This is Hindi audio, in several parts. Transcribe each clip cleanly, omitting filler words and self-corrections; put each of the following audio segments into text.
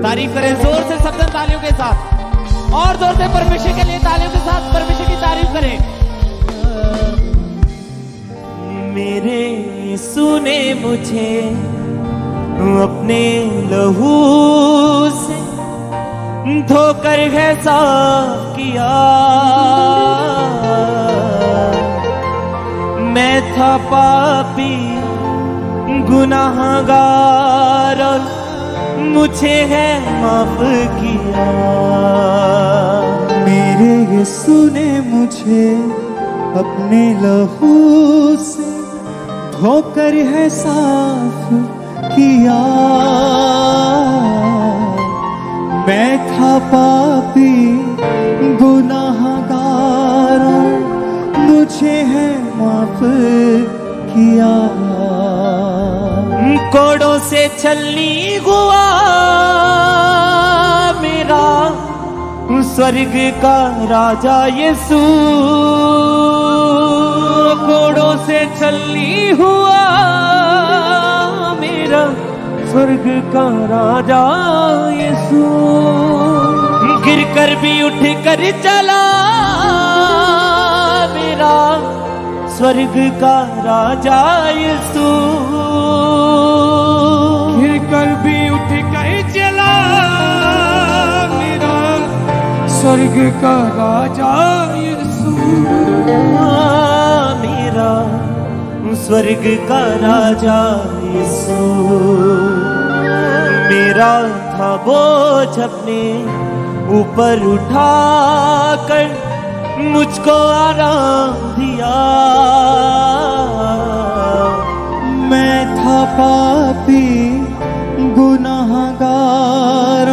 तारीफ करें जोर से सबसे तालियों के साथ, और जोर से परमेश्वर के लिए तालियों के साथ परमेश्वर की तारीफ करें। मेरे सुने मुझे अपने लहू से धोकर है साफ किया, मैं था पापी गुनाहगार और मुझे है माफ किया। मेरे यीशु ने मुझे अपने लहू से धोकर है साफ किया, मैं था पापी गुनाहगार मुझे है माफ किया। कोड़ों से छलनी हुआ मेरा स्वर्ग का राजा यीशु, कोड़ों से छलनी हुआ मेरा स्वर्ग का राजा यीशु, गिर कर भी उठ कर चला मेरा स्वर्ग का राजा यीशु, गिर कर भी उठ कर चला मेरा स्वर्ग का राजा यीशु, मेरा स्वर्ग का राजा यीशु। मेरा था बोझ अपने ऊपर उठा कर मुझको आराम दिया, मैं था पापी गुनाहगार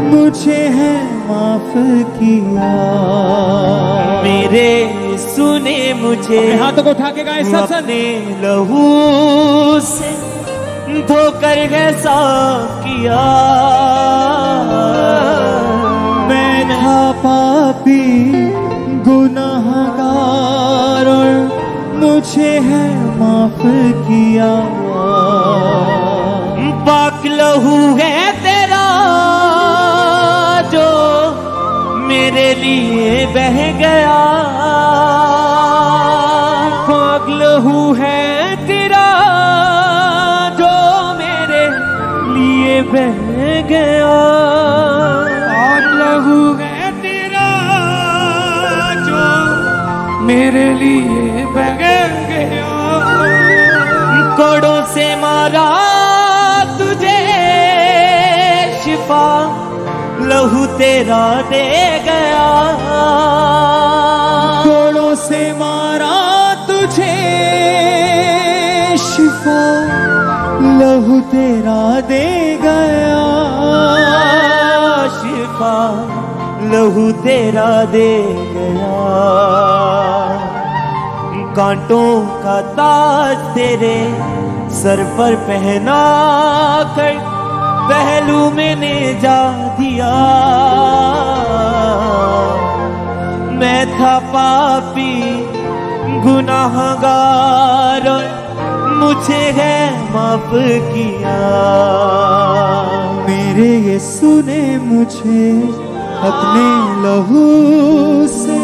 मुझे है माफ किया। मेरे सुने मुझे हाथों को उठा के गाए सब अपने लहू से धोकर है साफ किया, मैं था पापी गुनाहगार मुझे है माफ किया। पाक लहू है तेरा जो मेरे लिए बह गया, पाक लहू है तेरा जो मेरे लिए बह गया, पाक लहू है तेरा जो मेरे लिए बह गया। कोड़ों से मारा तुझे शिफा लहू तेरा दे गया, कोड़ों से मारा तुझे शिफा लहू तेरा दे गया, शिफा लहू तेरा दे गया। कांटों का ताज तेरे सर पर पहना कर पहलू मैंने जा दिया, मैं था पापी गुनाहगार मुझे है माफ किया। मेरे यीशु ने मुझे अपने लहू से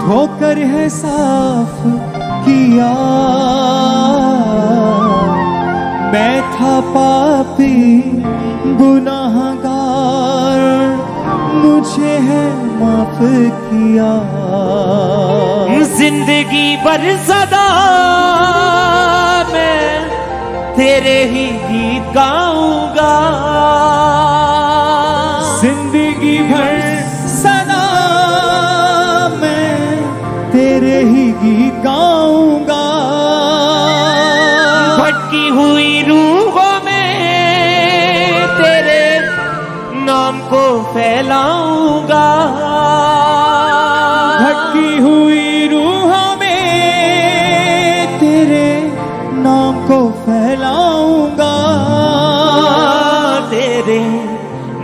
धोकर है साफ किया, मैं था पापी गुनाहगार मुझे है माफ किया। जिंदगी भर सदा मैं तेरे ही गीत गाऊंगा, जिंदगी भर सदा मैं तेरे ही गीत गाऊंगा, भटकी हुई रूहों में तेरे नाम को फैलाऊंगा, भटकी हुई रूहों में तेरे नाम को फैलाऊंगा, तेरे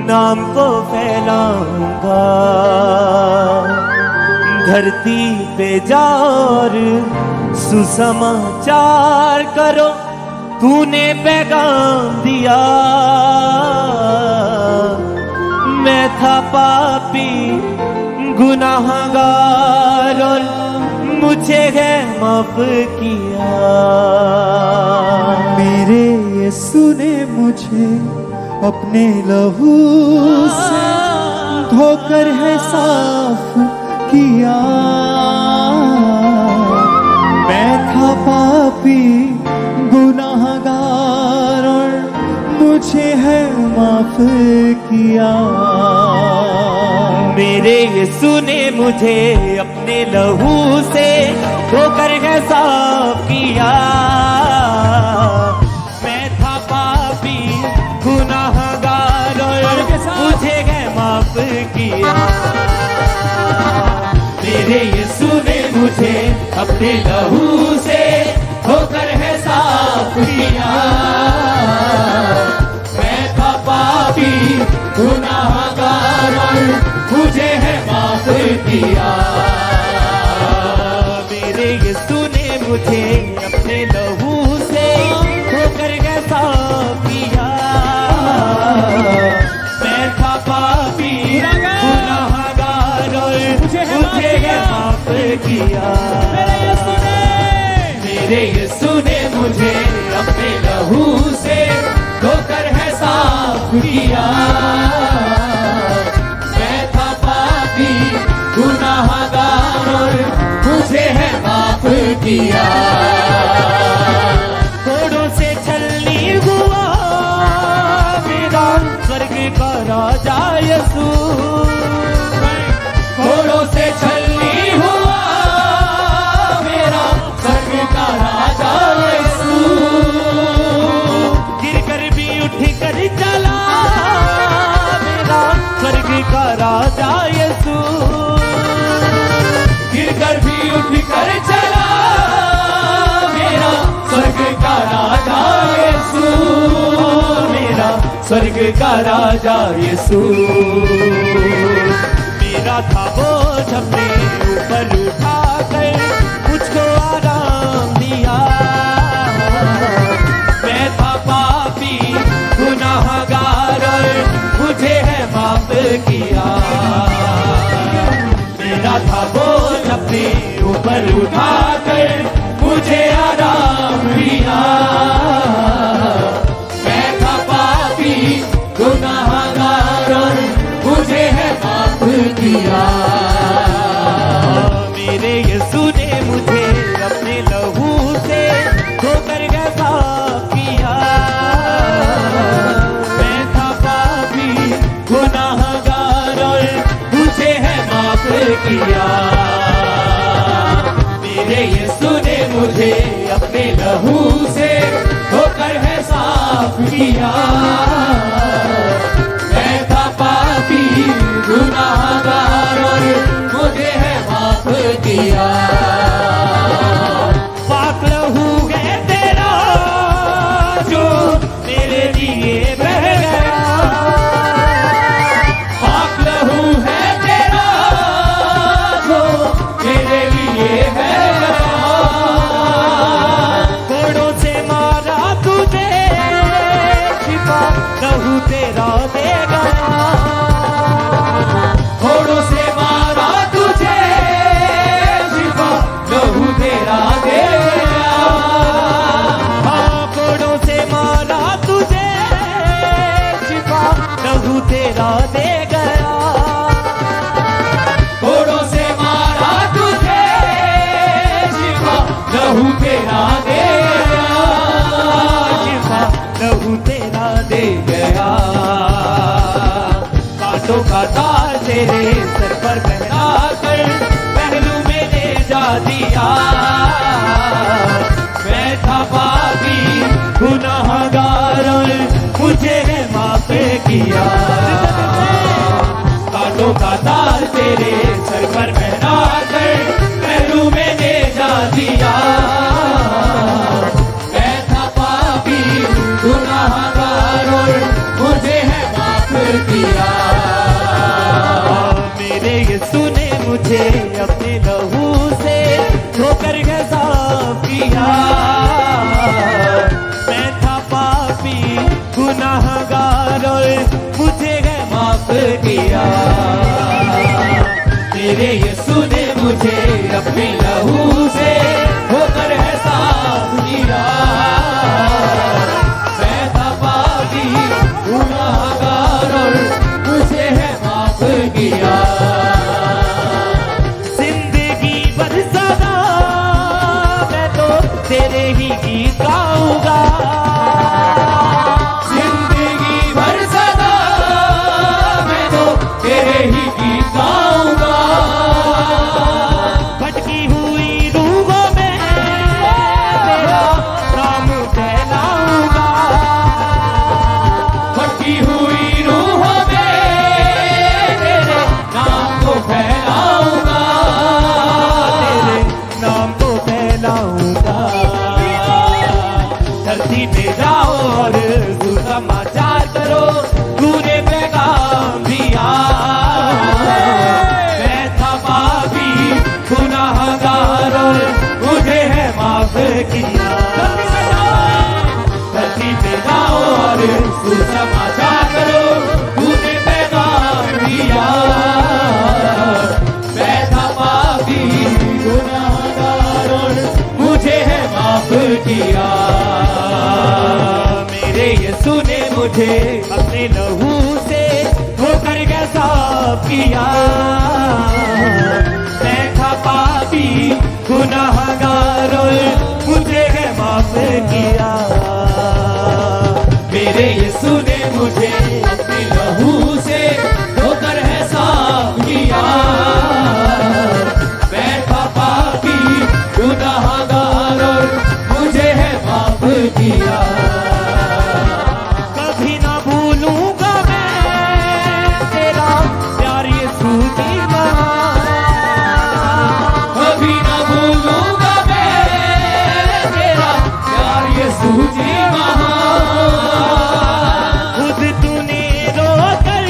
नाम को फैलाऊंगा। धरती पे जाओ सुसमाचार करो, तूने पैगाम दिया, था पापी गुनाहगार और मुझे है माफ किया। मेरे यीशु ने मुझे अपने लहू से धोकर है साफ किया। मैं था पापी गुनाहगार और मुझे है माफ किया। मेरे यीशु ने मुझे अपने लहू से धोकर है साफ किया। मैं था पापी गुनाहगार और मुझे है माफ किया। मेरे यीशु ने मुझे अपने लहू से धोकर है साफ किया। मैं था पापी गुनाहगार और मुझे है माफ किया। मेरे यीशु ने मुझे अपने लहू से धोकर है साफ किया। मैं था पापी गुनाहगार और मुझे है माफ किया। मेरे यीशु ने मुझे अपने लहू से धोकर है साफ किया। मैं था पापी गुनाहगार और मुझे है माफ किया। घोड़ों से छलनी हुआ मेरा स्वर्ग का राजा यीशु। घोड़ों से छलनी हुआ मेरा स्वर्ग का राजा यीशु। गिर कर भी उठ कर चला मेरा स्वर्ग का राजा यीशु। गिर कर भी उठ कर चला मेरा स्वर्ग का राजा यीशु। मेरा स्वर्ग का राजा यीशु। मेरा था बोझ अपने ऊपर उठाकर मुझको आराम दिया। मैं था पापी गुनाहगार और मुझे है माफ किया। मेरा था बोझ अपने ऊपर उठाकर मुझे आराम दिया। मैं था पापी गुनाहगार और मुझे है माफ किया। मेरे यीशु ने मुझे अपने लहू से धोकर है साफ किया। मैं था पापी गुनाहगार और मुझे है माफ किया। मेरे यीशु ने मुझे अपने लहू से धोकर है साफ किया। मैं था पापी गुनाहगार और मुझे है माफ किया। पाक लहू है तेरा जो मेरे लिए बह गया। पाक लहू है तेरा जो मेरे लिए बह गया। घोड़ों से मारा तुझे शिफा लहू तेरा दे गया। घोड़ों से मारा तुझे शिफा लहू तेरा दे गया। हाँ, घोड़ों से मारा तुझे शिफा लहू तेरा दे गया। घोड़ों से मारा तुझे शिफा लहू तेरा दे गया। शिफा लहू तेरा दे गया। कांटों का ताज तेरे सर पर पहना कर पहलू में ले जा दिया। मैं था पापी गुनाहगार और मुझे है माफ किया। कांटों का ताज तेरे सर पर पहना कर पहलू में ले जा दिया। मैं था पापी गुनाहगार और मुझे है माफ किया। मेरे यीशु ने मुझे अपने लहू से धोकर है साफ किया। मैं था पापी गुनाहगार और मुझे है माफ किया। मेरे यीशु ने मुझे अपने लहू से होकर है साफ किया। मैं था पापी गुनाहगार और मुझे है माफ किया। जिंदगी भर सदा मैं तो तेरे ही गीत गाऊंगा। जिंदगी भर सदा मैं तो तेरे ही गीत गाऊंगा। भटकी हुई रूहों में तेरा नाम फैलाऊंगा। भटकी हुई रूहों में तेरे नाम को फैलाऊंगा। तेरे नाम को फैलाऊंगा। धरती पे जाओ और सुसमाचार करो, तूने पैगाम दिया। मैं था पापी गुनाहगार और मुझे है माफ किया। धरती पे जाओ और सुसमाचार करो, तूने पैगाम दिया। मैं था पापी गुनाहगार और मुझे है माफ किया। मेरे यीशु ने मुझे अपने लहू से धोकर के साफ किया। मैं था पापी गुनाहगार और मुझे है माफ किया। मेरे यीशु ने मुझे अपने लहू से धोकर है साफ किया। मैं था पापी गुनाहगार और मुझे है माफ किया। कभी ना भूलूंगा मैं तेरा प्यार यीशु की कभी ना भूलूंगा मैं तेरा प्यार यीशु जी खुद तूने रोकर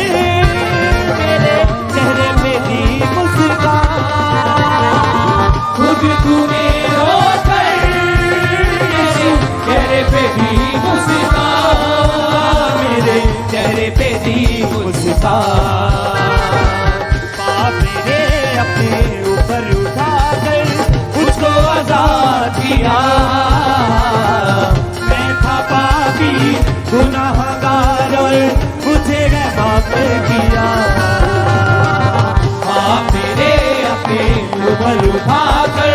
मेरे चेहरे पे दी मुस्कान। खुद तूने रोकर यीशु चेहरे पे भी मुस्कान। मेरे चेहरे पे दी मुस्कान। पाप मेरे अपने ऊपर उठाकर मुझको आजाद किया। मैं था पापी गुनाहगार और मुझे है माफ किया। आप मेरे अपने ऊपर उठाकर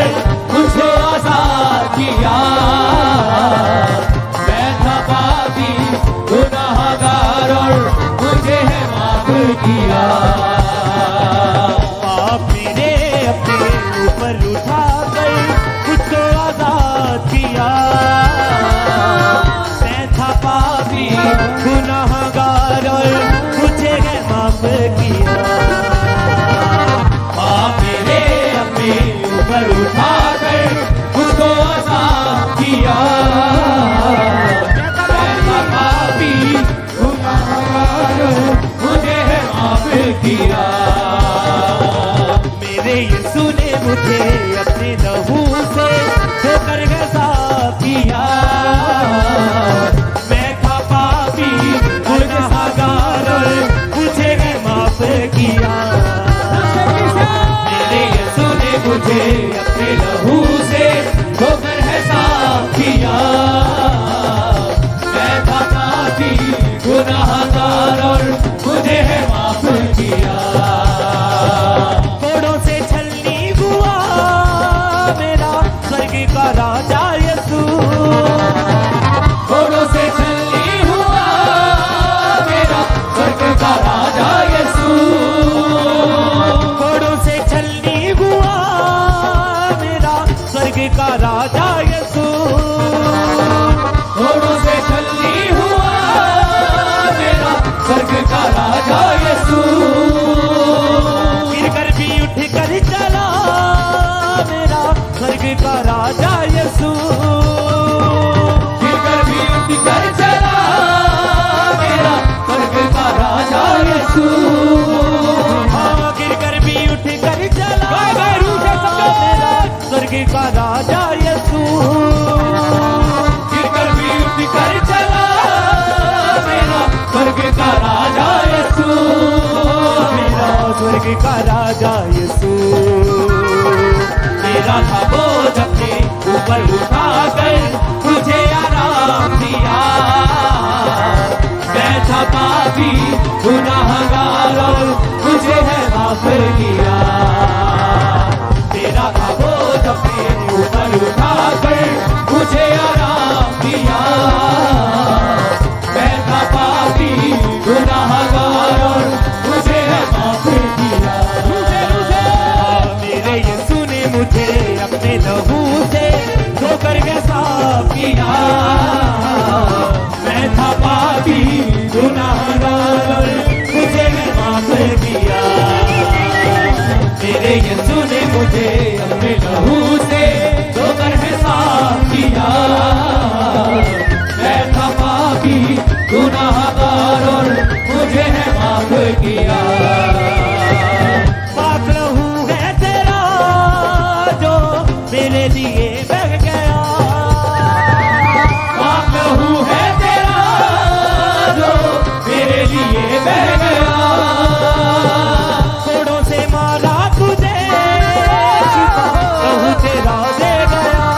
मुझको आजाद किया। मैं था पापी गुनाहगार और मुझे है माफ किया। पाप मेरे अपने ऊपर उठाकर मुझको आजाद किया। मैं था पापी गुनाहगार और मुझे है माफ किया। आप मेरे अपने ऊपर उठाकर मुझको आजाद किया। मैं था पापी गुनाहगार और मुझे है माफ किया। मेरे यीशु ने मुझे अपने लहू से धोकर के साफ किया। मैं था पापी गुनाहगार और मुझे है माफ किया। मेरे यीशु ने मुझे अपने लहू से धोकर है साफ किया। मैं था पापी गुनाहगार और मुझे है माफ किया। कोड़ों से छलनी हुआ मेरा स्वर्ग का राजा यीशु। घोड़ों से छलनी हुआ मेरा स्वर्ग का राजा यीशु। कोड़ों से छलनी हुआ मेरा स्वर्ग का राजा यीशु। घोड़ों से छलनी हुआ मेरा स्वर्ग का राजा यीशु। गिरकर भी उठ कर चला मेरा स्वर्ग का राजा यीशु। गिरकर भी उठ कर चला मेरा स्वर्ग का राजा यीशु। हाँ, गिरकर भी उठ कर चला मेरा स्वर्ग का राजा यीशु। गिरकर भी उठ कर चला मेरा स्वर्ग का राजा यीशु। स्वर्ग का राजा यीशु। मेरा था बोझ अपने ऊपर उठाकर मुझे आराम दिया। मैं था पापी गुनाहगार और मुझे है माफ किया। मेरा था बोझ अपने ऊपर उठाकर मुझे आराम दिया। मैं था पापी गुनाहगार और मुझे है माफ किया। मेरे यीशु ने मुझे अपने लहू से धोकर के साफ किया। मैं था पापी गुनाहगार और मुझे है माफ किया। मेरे यीशु ने मुझे अपने लहू से धोकर है साफ किया। मैं था पापी गुनाहगार और मुझे है माफ किया। पाक लहू है तेरा जो मेरे लिए बह गया। पाप लहू है तेरा जो मेरे लिए बह गया। कोड़ों से मारा तुझे शिफा लहू तेरा दे गया।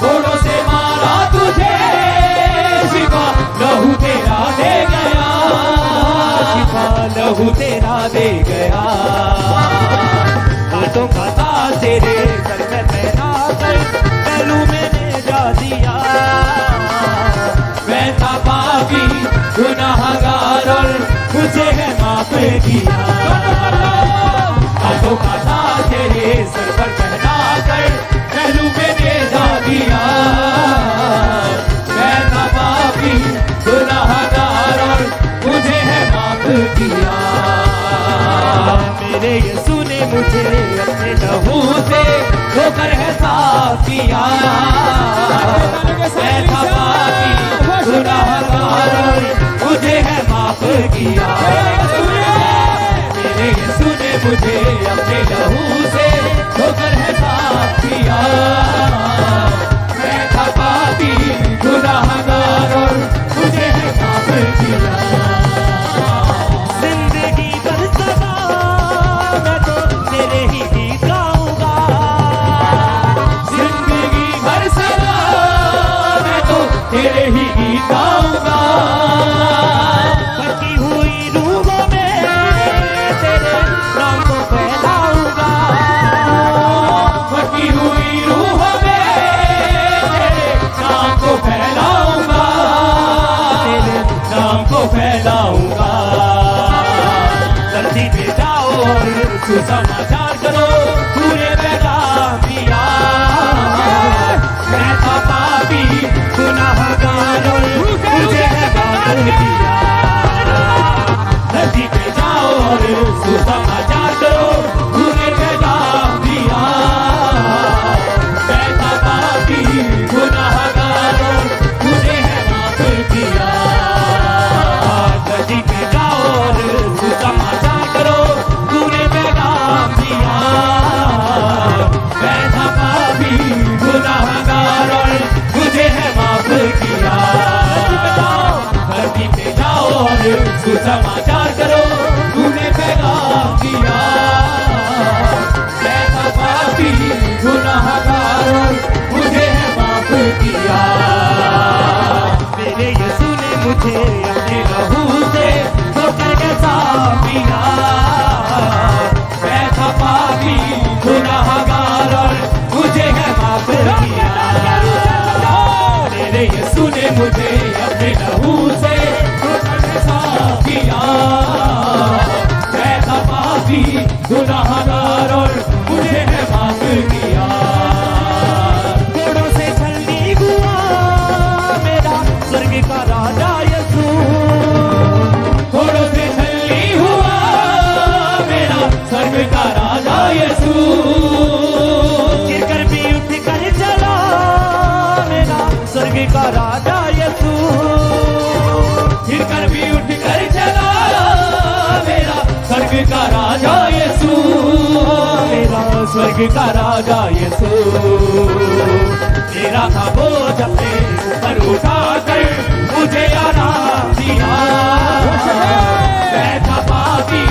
कोड़ों से मारा तुझे शिफा लहू तेरा दे गया। शिफा लहू तेरा दे गया। कांटों का ताज तेरे सर में पहना कर पहलू मैंने जा दिया। मैं था पापी गुनाहगार और मुझे है माफ किया। हाथों का ताज तेरे सर पर पहना कर पहलू मैंने जा दिया। मैं था पापी गुनाहगार और मुझे है माफ किया। मेरे यीशु ने मुझे अपने लहू से धोकर है साफ किया। मैं था पापी गुनाहगार और मुझे है माफ किया। मेरे यीशु ने मुझे अपने लहू से धोकर है साफ किया। मैं था पापी गुनाहगार और मुझे है माफ किया। जिंदगी भर सदा मैं तो तेरे ही गीत गाऊंगा। जिंदगी भर सदा मैं तो तेरे ही गीत गाऊंगा। भटकी हुई रूहों में तेरे नाम को फैलाऊंगा। भटकी हुई रूह में तेरे नाम को फैलाऊंगा। तेरे नाम को फैलाऊंगा। धरती पे जाओ और सुसमाचार करो पूरे पैगाम दिया। मैं था पापी गुनाहगार और मुझे है माफ किया। धरती पे जाओ और सुसमाचार करो पूरे पैगाम दिया। मैं था पापी गुनाहगार और मुझे है माफ किया। धरती पे जाओ और सुसमाचार करो पूरे पैगाम दिया। मैं था पापी गुनाहगार और मुझे है माफ किया। धरती पे जाओ और सुसमाचार करो तूने पैगाम दिया। मैं था पापी गुनाहगार और मुझे है माफ किया। मेरे यीशु ने मुझे अपने लहू से धोकर के साफ किया। मैं था पापी गुनाहगार और मुझे है माफ किया। मेरे यीशु ने मुझे अपने लहू से धोकर के साफ किया। मैं था पापी गुनाहगार और मुझे है माफ किया। कोड़ों से छलनी हुआ मेरा स्वर्ग का राजा यीशु। घोड़ों से छलनी हुआ मेरा स्वर्ग का राजा यीशु। गिरकर भी उठ कर चला मेरा स्वर्ग का राजा यीशु। गिरकर भी उठ कर चला मेरा स्वर्ग का राजा यीशु। मेरा स्वर्ग का राजा यीशु। तेरा था बोझ अपने ऊपर उठाकर मुझे आराम दिया। मैं था पापी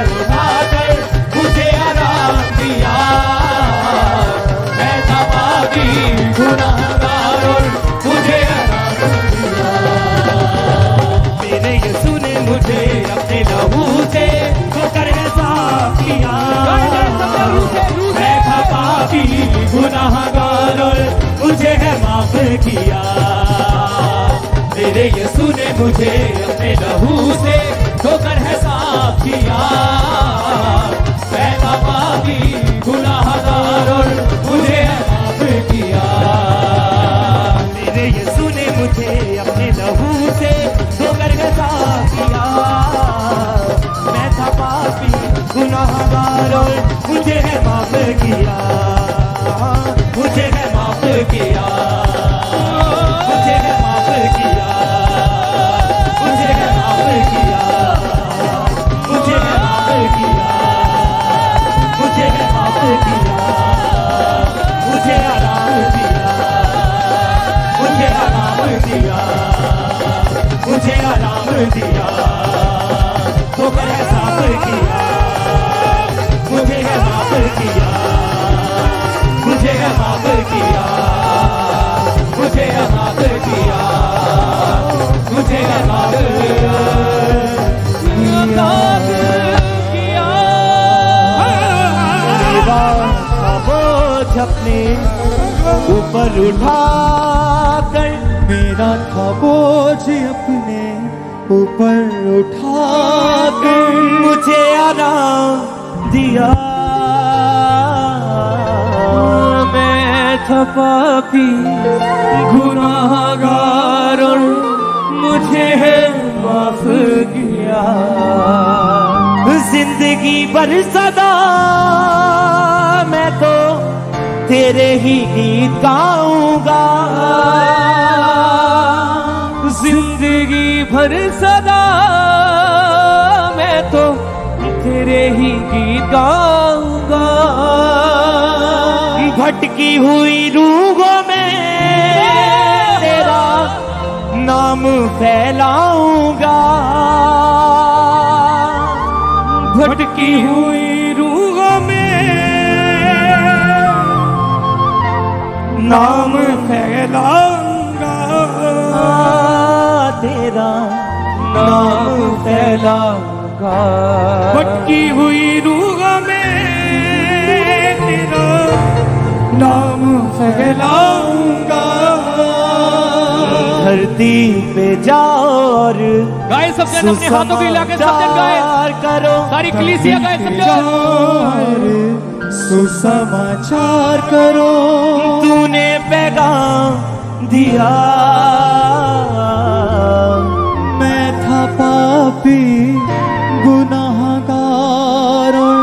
पर उठाकर मुझे आराम दिया। मैं था पापी गुनाहगार और मुझे आराम दिया। मेरे यीशु ने मुझे अपने लहू से धोकर है साफ किया। मैं था पापी गुनाहगार और मुझे है माफ किया। मेरे यीशु ने मुझे अपने लहू से धोकर है साफ किया। मैं था पापी गुनाहगार और मुझे है माफ किया। मेरे यीशु ने मुझे अपने लहू से धोकर है साफ किया। मैं था पापी गुनाहगार और मुझे है माफ किया। मुझे है माफ किया। मुझे है माफ किया। मुझे है माफ किया। मुझे है माफ किया। मुझे है माफ किया। मुझे आराम दिया। मुझे आराम दिया। मुझे आराम दिया। धोकर है साफ किया। मुझे है माफ किया। मुझे है माफ किया। मुझे है माफ किया। मुझे है माफ किया। मेरा बोझ अपने ऊपर उठा कर, मेरा था बोझ अपने ऊपर उठा कर मुझे आराम दिया। मैं था पापी गुनाहगार और मुझे है माफ किया। जिंदगी भर सदा मैं तो तेरे ही गीत गाऊंगा। जिंदगी भर सदा मैं तो तेरे ही गीत गाऊंगा। भटकी हुई रूहों में तेरा नाम फैलाऊंगा। भटकी हुई रूहों में नाम फैलाऊंगा। तेरा नाम फैलाऊंगा। भटकी हुई रूहों में तेरा नाम फैलाऊंगा। धरती पे जाओ और गाए सब जन अपने हाथों को हिला के सब जन गाए। करो। सारी कलीसिया गाए सब जन। सुसमाचार करो। तूने पैगाम दिया। मैं था पापी गुनाहगार और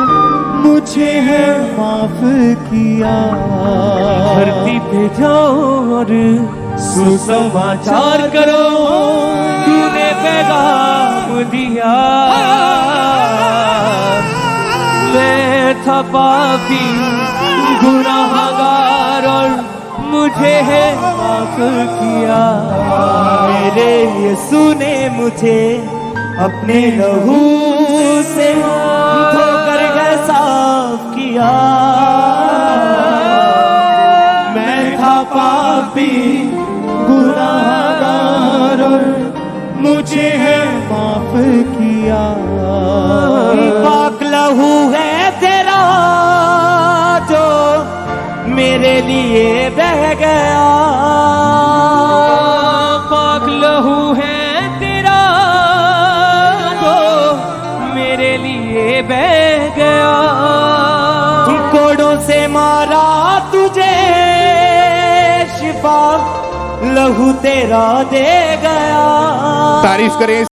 मुझे है माफ किया। धरती पे जाओ और सुसमाचार करो। तूने पैगाम दिया। मैं था पापी गुनाहगार और मुझे है माफ किया। मेरे यीशु ने मुझे अपने लहू से धोकर के साफ किया। मैं था पापी गुनाहगार और मुझे है माफ किया। पाक लहू है तेरा जो मेरे लिए बह गया। पाक लहू है तेरा जो मेरे लिए बह गया। कोड़ों से मारा तुझे शिफा लहू तेरा दे गया। तारीफ करें।